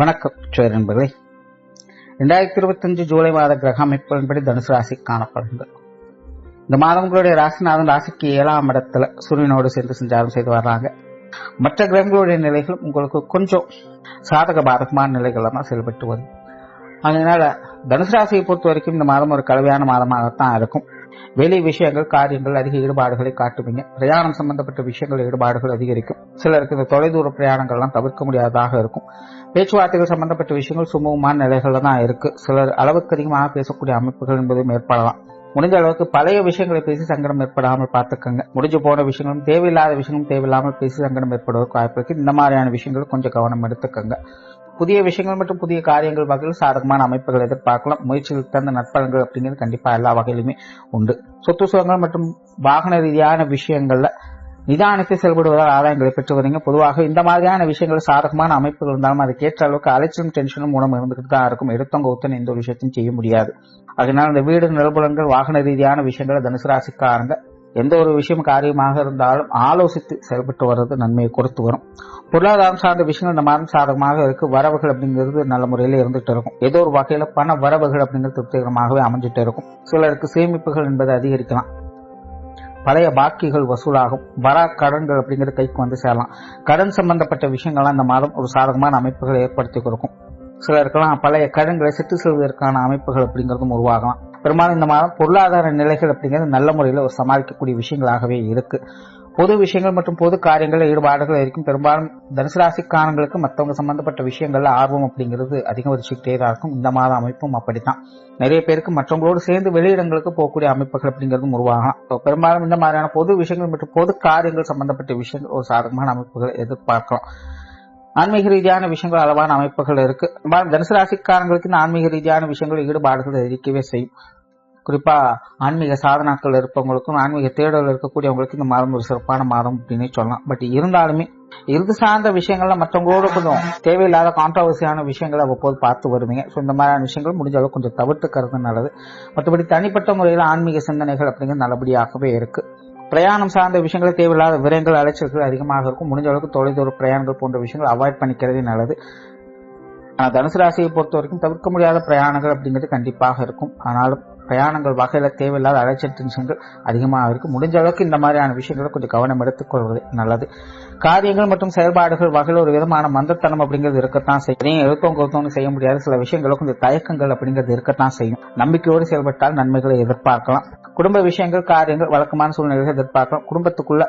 வணக்கம் நண்பர்களே. 2025 ஜூலை மாத கிரக அமைப்புகளின்படி தனுசு ராசி காணப்படுகிறது. இந்த மாதம் உங்களுடைய ராசிநாதன் ராசிக்கு 7ஆம் இடத்துல சூரியனோடு சேர்ந்து சஞ்சாரம் செய்து வர்றாங்க. மற்ற கிரகங்களுடைய நிலைகளும் உங்களுக்கு கொஞ்சம் சாதக பாதகமான நிலைகள் தான் செயல்பட்டு வரும். அதனால தனுசு ராசியை பொறுத்த வரைக்கும் இந்த மாதம் ஒரு கலவையான மாதமாகத்தான் இருக்கும். வெளி விஷயங்கள், காரியங்கள் அதிக ஈடுபாடுகளை காட்டுவீங்க. பிரயாணம் சம்பந்தப்பட்ட விஷயங்கள் ஈடுபாடுகள் அதிகரிக்கும். சிலருக்கு இந்த தொலைதூர பிரயாணங்கள்லாம் தவிர்க்க முடியாததாக இருக்கும். பேச்சுவார்த்தைகள் சம்பந்தப்பட்ட விஷயங்கள் சுமூகமான நிலைகள்ல தான் இருக்கு. சிலர் அளவுக்கு அதிகமாக பேசக்கூடிய அமைப்புகள் என்பதும் ஏற்படலாம். முடிஞ்ச அளவுக்கு பழைய விஷயங்களை பேசி சங்கடம் ஏற்படாமல் பார்த்துக்கங்க. முடிஞ்சு போன விஷயங்களும் தேவையில்லாத விஷயங்களும் தேவையில்லாமல் பேசி சங்கடம் ஏற்படுவதற்கு வாய்ப்பு இருக்கு. இந்த மாதிரியான விஷயங்கள் கொஞ்சம் கவனம் எடுத்துக்கங்க. புதிய விஷயங்கள் மற்றும் புதிய காரியங்கள் வகையில் சாதகமான அமைப்புகள் எதிர்பார்க்கலாம். முயற்சிகள் தந்த நற்பலன்கள் அப்படிங்கிறது கண்டிப்பா எல்லா வகையிலுமே உண்டு. சொத்து சுகங்கள் மற்றும் வாகன ரீதியான விஷயங்கள்ல நிதானத்தை செயல்படுவதால் ஆதாயங்களை பெற்று வரீங்க. பொதுவாக இந்த மாதிரியான விஷயங்கள் சாதகமான அமைப்புகள் இருந்தாலும் அதுக்கேற்ற அளவுக்கு அலைச்சலும் டென்ஷனும் மூலம் இருந்துகிட்டு தான் இருக்கும். எடுத்தவங்க ஒத்தனை எந்த ஒரு விஷயத்தையும் செய்ய முடியாது. அதனால இந்த வீடு நிலபுலங்கள் வாகன ரீதியான விஷயங்களை தனுசு ராசிக்காரங்க எந்த ஒரு விஷயம் காரியமாக இருந்தாலும் ஆலோசித்து செயல்பட்டு வர்றது நன்மையை கொடுத்து வரும். பொருளாதாரம் சார்ந்த விஷயங்கள் இந்த மாதம் சாதகமாக இருக்கு. வரவுகள் அப்படிங்கிறது நல்ல முறையில இருந்துட்டு இருக்கும். ஏதோ ஒரு வகையில பண வரவுகள் அப்படிங்கிறது திருப்திகரமாகவே அமைஞ்சிட்டு இருக்கும். சிலருக்கு சேமிப்புகள் என்பது அதிகரிக்கலாம். பழைய பாக்கிகள் வசூலாகும். வரா கடன்கள் அப்படிங்கிறது கைக்கு வந்து சேரலாம். கடன் சம்பந்தப்பட்ட விஷயங்கள்லாம் இந்த மாதம் ஒரு சாதகமான அமைப்புகளை ஏற்படுத்தி கொடுக்கும். சிலருக்கெல்லாம் பழைய கடன்களை செட்டு செல்வதற்கான அமைப்புகள் அப்படிங்கிறதும் உருவாகலாம். பெரும்பாலும் இந்த மாதம் பொருளாதார நிலைகள் அப்படிங்கிறது நல்ல முறையில் ஒரு சமாளிக்கக்கூடிய விஷயங்களாகவே இருக்கு. பொது விஷயங்கள் மற்றும் பொது காரியங்களில் ஈடுபாடுகள் இருக்கும். பெரும்பாலும் தனுசு ராசிக்காரங்களுக்கு மற்றவங்க சம்பந்தப்பட்ட விஷயங்கள்ல ஆர்வம் அப்படிங்கிறது அதிகரிச்சுக்கிட்டே தான் இருக்கும். இந்த மாத அமைப்பும் அப்படித்தான். நிறைய பேருக்கு மற்றவங்களோடு சேர்ந்து வெளியிடங்களுக்கு போகக்கூடிய அமைப்புகள் அப்படிங்கிறதும் உருவாகலாம். பெரும்பாலும் இந்த மாதிரியான பொது விஷயங்கள் மற்றும் பொது காரியங்கள் சம்பந்தப்பட்ட விஷயங்கள் ஒரு சாதகமான அமைப்புகளை எதிர்பார்க்கலாம். ஆன்மீக ரீதியான விஷயங்கள் அளவான அமைப்புகள் இருக்கு. தனுசு ராசிக்காரங்களுக்கு இந்த ஆன்மீக ரீதியான விஷயங்கள் ஈடுபாடுகள் இருக்கவே செய்யும். குறிப்பா ஆன்மீக சாதனாக்கள் இருப்பவங்களுக்கும் ஆன்மீக தேடல் இருக்கக்கூடியவங்களுக்கு இந்த மாதம் ஒரு சிறப்பான மாதம் அப்படின்னு சொல்லலாம். பட் இருந்தாலுமே இறுதி சார்ந்த விஷயங்கள்ல மற்றவங்களோட கொஞ்சம் தேவையில்லாத கான்ட்ரவர்சியான விஷயங்களை அவ்வப்போது பார்த்து வருவீங்க. ஸோ இந்த மாதிரியான விஷயங்கள் முடிஞ்ச அளவு கொஞ்சம் தவிர்த்துக்கிறது நல்லது. மற்றபடி தனிப்பட்ட முறையில் ஆன்மீக சிந்தனைகள் அப்படிங்கிறது நல்லபடியாகவே இருக்கு. பிரயாணம் சார்ந்த விஷயங்களை தேவையில்லாத விரயங்கள், அலைச்சல்கள் அதிகமாக இருக்கும். முடிஞ்ச அளவுக்கு தொலைதூர பிரயாணங்கள் போன்ற விஷயங்கள் அவாய்ட் பண்ணிக்கிறதே நல்லது. தனுசு ராசியை பொறுத்த வரைக்கும் தவிர்க்க முடியாத பிரயாணங்கள் அப்படிங்கிறது கண்டிப்பாக இருக்கும். ஆனாலும் பிரயாணங்கள் வகையில தேவையில்லாத அலைச்சல் டென்ஷன்கள் அதிகமாக இருக்கு. முடிஞ்ச அளவுக்கு இந்த மாதிரியான விஷயங்களை கொஞ்சம் கவனம் எடுத்துக்கொள்வது நல்லது. காரியங்கள் மற்றும் செயல்பாடுகள் வகையில் ஒரு விதமான மந்தத்தனம் அப்படிங்கிறது இருக்கத்தான் செய்யும். எழுத்தவங்க செய்ய முடியாது. சில விஷயங்களும் கொஞ்சம் தயக்கங்கள் அப்படிங்கிறது இருக்கத்தான் செய்யும். நம்பிக்கையோடு செயல்பட்டால் நன்மைகளை எதிர்பார்க்கலாம். குடும்ப விஷயங்கள், காரியங்கள் வழக்கமான சூழ்நிலைகளை எதிர்பார்க்கலாம். குடும்பத்துக்குள்ள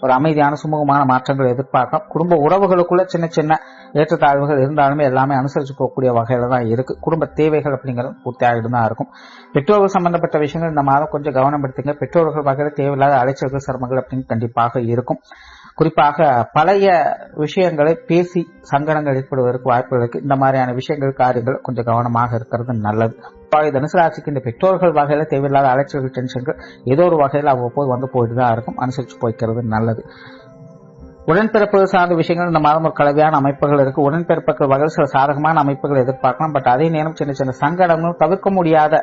ஒரு அமைதியான சுமூகமான மாற்றங்கள் எதிர்பார்க்கலாம். குடும்ப உறவுகளுக்குள்ள சின்ன சின்ன ஏற்றத்தாழ்வுகள் இருந்தாலுமே எல்லாமே அனுசரிச்சு போகக்கூடிய வகையில தான் இருக்கு. குடும்ப தேவைகள் அப்படிங்கிறது பூர்த்தி ஆகிட்டு தான் இருக்கும். பெற்றோர்கள் சம்பந்தப்பட்ட விஷயங்கள் இந்த மாதம் கொஞ்சம் கவனம் எடுத்துங்க. பெற்றோர்கள் வகையில தேவையில்லாத அலைச்சல்கள், சிரமங்கள் அப்படின்னு கண்டிப்பாக இருக்கும். குறிப்பாக பழைய விஷயங்களை பேசி சங்கடங்கள் ஏற்படுவதற்கு வாய்ப்புகள் இருக்கு. இந்த மாதிரியான விஷயங்கள், காரியங்கள் கொஞ்சம் கவனமாக இருக்கிறது நல்லது. தனுசு ராசிக்கு இந்த பெற்றோர்கள் வகையில தேவையில்லாத அலைச்சல்கள், டென்ஷன்கள் ஏதோ ஒரு வகையில் அவ்வப்போது வந்து போயிட்டு தான் இருக்கும். அனுசரிச்சு போய்க்கிறது நல்லது. உடன்பிறப்பு சார்ந்த விஷயங்கள் இந்த மாதம் ஒரு கலவையான அமைப்புகள் இருக்கு. உடன்பிறப்புகள் வகையில் சில சாதகமான அமைப்புகள் எதிர்பார்க்கலாம். பட் அதே நேரம் சின்ன சின்ன சங்கடங்களும் தவிர்க்க முடியாத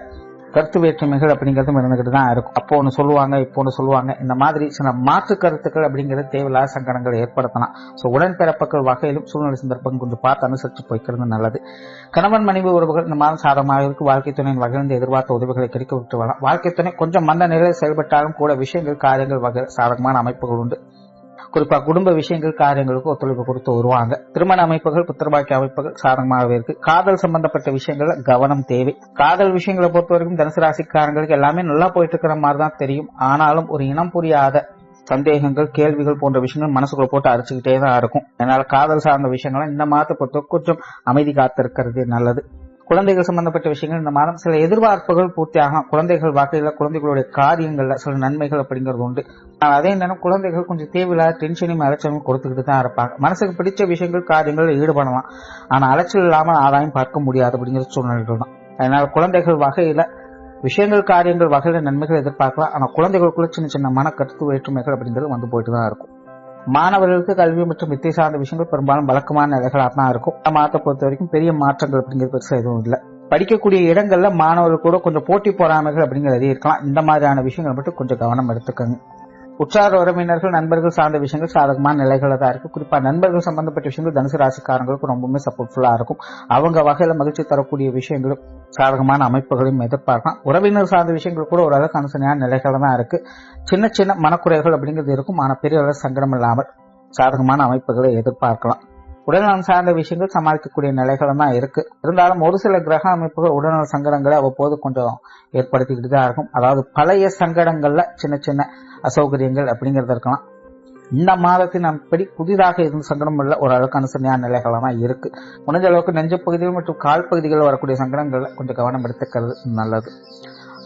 கருத்து வேற்றுமைகள் அப்படிங்கிறதும் இருந்துகிட்டு தான் இருக்கும். அப்போ ஒன்று சொல்லுவாங்க, இப்போ ஒன்று சொல்லுவாங்க. இந்த மாதிரி சில மாற்று கருத்துக்கள் அப்படிங்கிறது தேவையில்லாத சங்கடங்களை ஏற்படுத்தலாம். ஸோ உடன்பிறப்புகள் வகையிலும் சூழ்நிலை சந்தர்ப்பம் கொஞ்சம் பார்த்து அனுசரித்து போய்க்கிறது நல்லது. கணவன் மனைவி உறவுகள் இந்த மாதம் சாதகமாக இருக்கு. வாழ்க்கை துணையின் வகையிலிருந்து எதிர்பார்த்த உதவிகளை கிடைக்க விட்டு வரலாம். வாழ்க்கை துணை கொஞ்சம் மந்த நிலையில் செயல்பட்டாலும் கூட விஷயங்கள், காரியங்கள் வகையில் சாதகமான அமைப்புகள் உண்டு. குறிப்பா குடும்ப விஷயங்கள், காரியங்களுக்கு ஒத்துழைப்பு கொடுத்து வருவாங்க. திருமண அமைப்புகள், புத்திரபாக்கிய அமைப்புகள் சாதகமாகவே இருக்கு. காதல் சம்பந்தப்பட்ட விஷயங்கள்ல கவனம் தேவை. காதல் விஷயங்களை பொறுத்த வரைக்கும் தனுசு ராசிக்காரங்களுக்கு எல்லாமே நல்லா போயிட்டு இருக்கிற மாதிரி தான் தெரியும். ஆனாலும் ஒரு இனம் புரியாத சந்தேகங்கள், கேள்விகள் போன்ற விஷயங்கள் மனசுக்குள்ள போட்டு அரிச்சுக்கிட்டே தான் இருக்கும். அதனால காதல் சார்ந்த விஷயங்கள் இந்த மாதத்தை பொறுத்த கொஞ்சம் அமைதி காத்திருக்கிறது நல்லது. குழந்தைகள் சம்பந்தப்பட்ட விஷயங்கள் இந்த மாதம் சில எதிர்பார்ப்புகள் பூர்த்தியாகும். குழந்தைகள் வகையில குழந்தைகளுடைய காரியங்கள்ல சில நன்மைகள் அப்படிங்கிறது உண்டு. அதே நேரம் குழந்தைகள் கொஞ்சம் தேவையில்லாத டென்ஷனையும் அலைச்சலும் கொடுத்துக்கிட்டு தான் இருப்பாங்க. மனசுக்கு பிடிச்ச விஷயங்கள், காரியங்கள் ஈடுபடலாம். ஆனா அலைச்சல் இல்லாமல் ஆதாயம் பார்க்க முடியாது அப்படிங்கிற சூழ்நிலைகள் தான். அதனால குழந்தைகள் வகையில விஷயங்கள், காரியங்கள் வகையில நன்மைகள் எதிர்பார்க்கலாம். ஆனா குழந்தைகளுக்குள்ள சின்ன சின்ன மன கருத்து வேற்றுமைகள் அப்படிங்கிறது வந்து போயிட்டு தான் இருக்கும். மாணவர்களுக்கு கல்வி மற்றும் வித்தை சார்ந்த விஷயங்கள் பெரும்பாலும் வழக்கமான நிலைகளாக தான் இருக்கும். மாதத்தை பொறுத்த வரைக்கும் பெரிய மாற்றங்கள் அப்படிங்கிறது பெருசாக எதுவும் இல்லை. படிக்கக்கூடிய இடங்கள்ல மாணவர்கள் கூட கொஞ்சம் போட்டி பொறாமைகள் அப்படிங்கிறது இருக்கலாம். இந்த மாதிரியான விஷயங்கள் மட்டும் கொஞ்சம் கவனம் எடுத்துக்கோங்க. உற்றார் உறவினர்கள் நண்பர்கள் சார்ந்த விஷயங்கள் சாதகமான நிலைகளை தான் இருக்கு. குறிப்பா நண்பர்கள் சம்பந்தப்பட்ட விஷயங்கள் தனுசு ராசிக்காரங்களுக்கு ரொம்பவுமே சப்போர்ட்ஃபுல்லா இருக்கும். அவங்க வகையில மகிழ்ச்சி தரக்கூடிய விஷயங்களும் சாதகமான அமைப்புகளையும் எதிர்பார்க்கலாம். உறவினர் சார்ந்த விஷயங்கள் கூட ஓரளவுக்கு அனுசரியான நிலைகளை தான் இருக்கு. சின்ன சின்ன மனக்குறைகள் அப்படிங்கிறது இருக்கும். ஆனால் பெரிய அளவு சங்கடம் இல்லாமல் சாதகமான அமைப்புகளை எதிர்பார்க்கலாம். உடல்நலம் சார்ந்த விஷயங்கள் சமாளிக்கக்கூடிய நிலைகள் தான் இருக்கு. இருந்தாலும் ஒரு சில கிரக அமைப்புகள் உடல்நல சங்கடங்களை அவ்வப்போது கொஞ்சம் ஏற்படுத்திக்கிட்டு தான் இருக்கும். அதாவது பழைய சங்கடங்கள்ல சின்ன சின்ன அசௌகரியங்கள் அப்படிங்கிறது இருக்கலாம். இந்த மாதத்தின் அப்படி புதிதாக இருந்த சங்கடம் உள்ள ஓரளவுக்கு அனுசரணையான நிலைகள் தான் இருக்கு. முடிஞ்ச அளவுக்கு நெஞ்சு பகுதிகள் மற்றும் கால் பகுதிகளில் வரக்கூடிய சங்கடங்கள்ல கொஞ்சம் கவனம் எடுத்துக்கிறது நல்லது.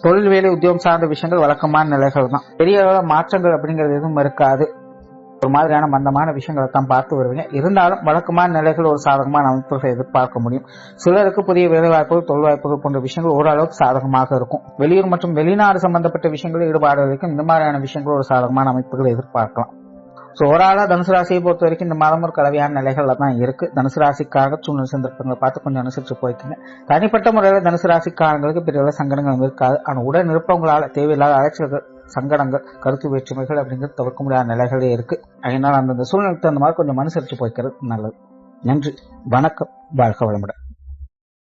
தொழில் வேலை உத்தியோகம் சார்ந்த விஷயங்கள் வழக்கமான நிலைகள் தான். பெரிய அளவு மாற்றங்கள் அப்படிங்கிறது எதுவும் இருக்காது. ஒரு மாதிரியான மந்தமான விஷயங்களை தான் பார்த்து வருவீங்க. இருந்தாலும் வழக்கமான நிலைகள் ஒரு சாதகமான அமைப்புகளை எதிர்பார்க்க முடியும். சிலருக்கு புதிய வேலை வாய்ப்புகள், தொழில் வாய்ப்புகள் போன்ற விஷயங்கள் ஓரளவுக்கு சாதகமாக இருக்கும். வெளியூர் மற்றும் வெளிநாடு சம்பந்தப்பட்ட விஷயங்களில் ஈடுபாடு வரைக்கும் இந்த மாதிரியான விஷயங்கள் ஒரு சாதகமான அமைப்புகளை எதிர்பார்க்கலாம். ஸோ ஓவராலா தனுசு ராசியை பொறுத்த வரைக்கும் இந்த மாதம் ஒரு கலவையான நிலைகள்ல தான் இருக்கு. தனுசு ராசிக்காக சூழ்நிலை சந்தர்ப்பங்களை பார்த்து கொஞ்சம் அனுசரிச்சு போய்க்குங்க. தனிப்பட்ட முறையில் தனுசு ராசிக்காரங்களுக்கு பெரிய சங்கடங்கள் இருக்காது. ஆனால் உடன் இருப்பவங்களால தேவையில்லாத அலைச்சல்கள், சங்கடங்கள், கருத்து வேற்றுமைகள் அப்படிங்கிறது தவிர்க்க முடியாத நிலைகளே இருக்கு. அதனால அந்தந்த சூழ்நிலைக்கு தகுந்த மாதிரி கொஞ்சம் அனுசரிச்சு போய்க்கிறது நல்லது. நன்றி, வணக்கம், வாழ்க வளமுடன்.